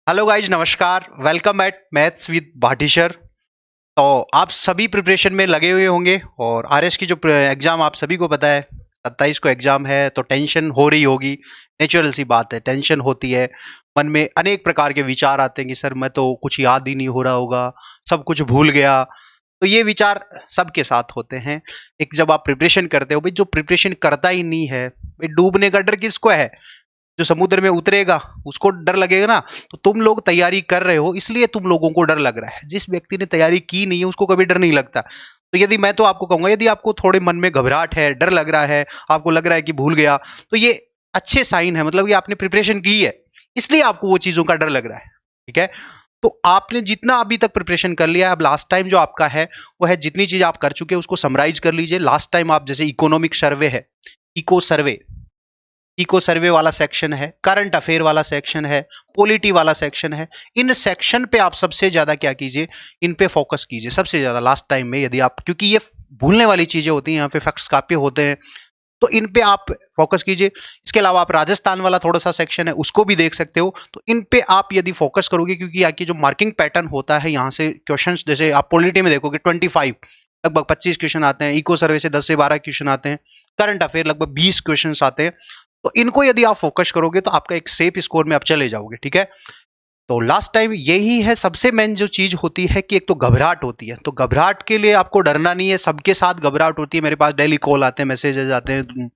Hello guys, नमस्कार। Welcome at maths with Bhati sir. तो आप सभी प्रिपरेशन में लगे हुए होंगे और आरएस की जो एग्जाम आप सभी को पता है 27 को एग्जाम है, तो टेंशन हो रही होगी। नेचुरल सी बात है, टेंशन होती है। मन में अनेक प्रकार के विचार आते हैं कि सर मैं तो कुछ याद ही नहीं हो रहा होगा, सब कुछ भूल गया। तो ये विचार सबके साथ होते हैं। एक जब आप प्रिपरेशन करते हो, भाई जो प्रिपरेशन करता ही नहीं है, भाई डूबने का डर किसको है? जो समुद्र में उतरेगा उसको डर लगेगा ना। तो तुम लोग तैयारी कर रहे हो इसलिए तुम लोगों को डर लग रहा है। जिस व्यक्ति ने तैयारी की नहीं है उसको कभी डर नहीं लगता। तो यदि मैं तो आपको कहूंगा, यदि आपको थोड़े मन में घबराहट है, डर लग रहा है, आपको लग रहा है कि भूल गया, तो ये अच्छे साइन है, मतलब कि आपने प्रिपरेशन की है, इसलिए आपको वो चीजों का डर लग रहा है। ठीक है, तो आपने जितना अभी तक प्रिपरेशन कर लिया है, अब लास्ट टाइम जो आपका है वो है, जितनी चीज आप कर चुके हैं उसको समराइज कर लीजिए। लास्ट टाइम आप जैसे इकोनॉमिक सर्वे है, इको सर्वे, इको सर्वे वाला सेक्शन है, करंट अफेयर वाला सेक्शन है, पॉलिटी वाला सेक्शन है। इन सेक्शन पे आप सबसे ज्यादा क्या कीजिए, इन पे फोकस कीजिए सबसे ज्यादा लास्ट टाइम में। यदि आप, क्योंकि ये भूलने वाली चीजें होती हैं, यहाँ पे फैक्ट्स काफी होते हैं, तो इन पे आप फोकस कीजिए। इसके अलावा आप राजस्थान वाला थोड़ा सा सेक्शन है उसको भी देख सकते हो। तो इन पे आप यदि फोकस करोगे, क्योंकि यहाँ की जो मार्किंग पैटर्न होता है, यहाँ से क्वेश्चंस, जैसे आप पॉलिटी में देखोगे 25 लगभग 25 क्वेश्चन आते हैं, इको सर्वे से 10 से 12 क्वेश्चन आते हैं, करंट अफेयर लगभग 20 क्वेश्चन आते हैं। तो इनको यदि आप फोकस करोगे तो आपका एक सेफ स्कोर में आप चले जाओगे। ठीक है, तो लास्ट टाइम यही है सबसे मेन जो चीज होती है कि एक तो घबराहट होती है। तो घबराहट के लिए आपको डरना नहीं है, सबके साथ घबराहट होती है। मेरे पास डेली कॉल आते हैं, मैसेजेस आते हैं,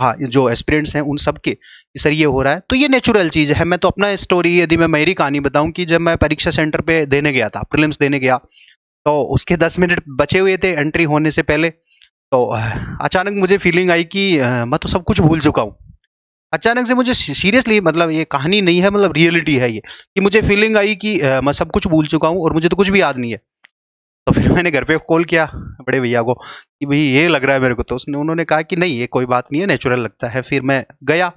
हाँ, जो एस्पिरेंट्स हैं उन सब के, सर ये हो रहा है। तो ये नेचुरल चीज है। मैं तो अपना स्टोरी, यदि मैं मेरी कहानी बताऊं, कि जब मैं परीक्षा सेंटर पे देने गया था, प्रीलिम्स देने गया, तो उसके 10 मिनट बचे हुए थे एंट्री होने से पहले। तो अचानक मुझे फीलिंग आई कि मैं तो सब कुछ भूल चुका हूँ। अचानक से मुझे सीरियसली, मतलब ये कहानी नहीं है, मतलब रियलिटी है ये, कि मुझे फीलिंग आई कि मैं सब कुछ भूल चुका हूँ और मुझे तो कुछ भी याद नहीं है। तो फिर मैंने घर पे कॉल किया बड़े भैया को कि भाई ये लग रहा है मेरे को। तो उन्होंने कहा कि नहीं, ये कोई बात नहीं है, नेचुरल लगता है। फिर मैं गया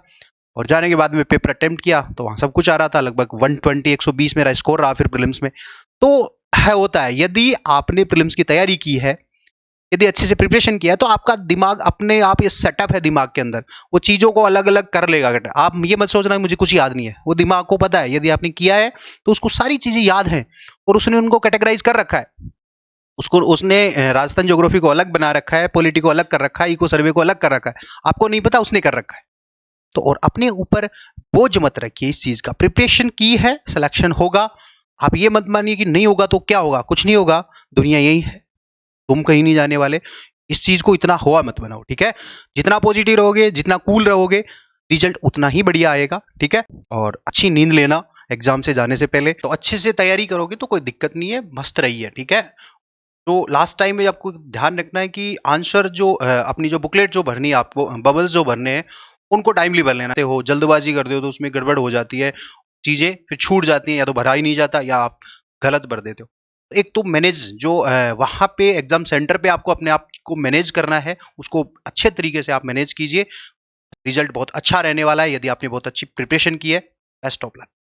और जाने के बाद में पेपर अटेम्प्ट किया, तो वहां सब कुछ आ रहा था, लगभग 120 120 मेरा स्कोर रहा फिर प्रीलिम्स में। तो है, होता है, यदि आपने प्रीलिम्स की तैयारी की है, यदि अच्छे से प्रिपरेशन किया है, तो आपका दिमाग अपने आप, ये सेटअप है दिमाग के अंदर, वो चीजों को अलग अलग कर लेगा। आप ये मत सोचना मुझे कुछ याद नहीं है, वो दिमाग को पता है यदि आपने किया है तो उसको सारी चीजें याद हैं, और उसने उनको कैटेगराइज कर रखा है। उसको उसने राजस्थान ज्योग्राफी को अलग बना रखा है, पॉलिटी को अलग कर रखा है, इको सर्वे को अलग कर रखा है। आपको नहीं पता, उसने कर रखा है। तो और अपने ऊपर बोझ मत रखिए इस चीज का। प्रिपरेशन की है, सिलेक्शन होगा। आप ये मत मानिए कि नहीं होगा तो क्या होगा, कुछ नहीं होगा, दुनिया यही है, तुम कहीं नहीं जाने वाले। इस चीज को इतना हुआ मत बनाओ। ठीक है, जितना पॉजिटिव रहोगे, जितना कूल रहोगे, रिजल्ट उतना ही बढ़िया आएगा। ठीक है, और अच्छी नींद लेना एग्जाम से जाने से पहले, तो अच्छे से तैयारी करोगे तो कोई दिक्कत नहीं है, मस्त रहिए। ठीक है, तो लास्ट टाइम में आपको ध्यान रखना है कि आंसर जो अपनी जो बुकलेट जो भरनी है, आपको बबल्स जो भरने हैं उनको टाइमली भर लेना हो। जल्दबाजी कर दो तो उसमें गड़बड़ हो जाती है, चीजें फिर छूट जाती हैं, या तो भरा ही नहीं जाता या आप गलत भर देते हो। एक तो मैनेज जो वहां पे एग्जाम सेंटर पे आपको अपने आप को मैनेज करना है, उसको अच्छे तरीके से आप मैनेज कीजिए। रिजल्ट बहुत अच्छा रहने वाला है यदि आपने बहुत अच्छी प्रिपरेशन की है। Best of luck.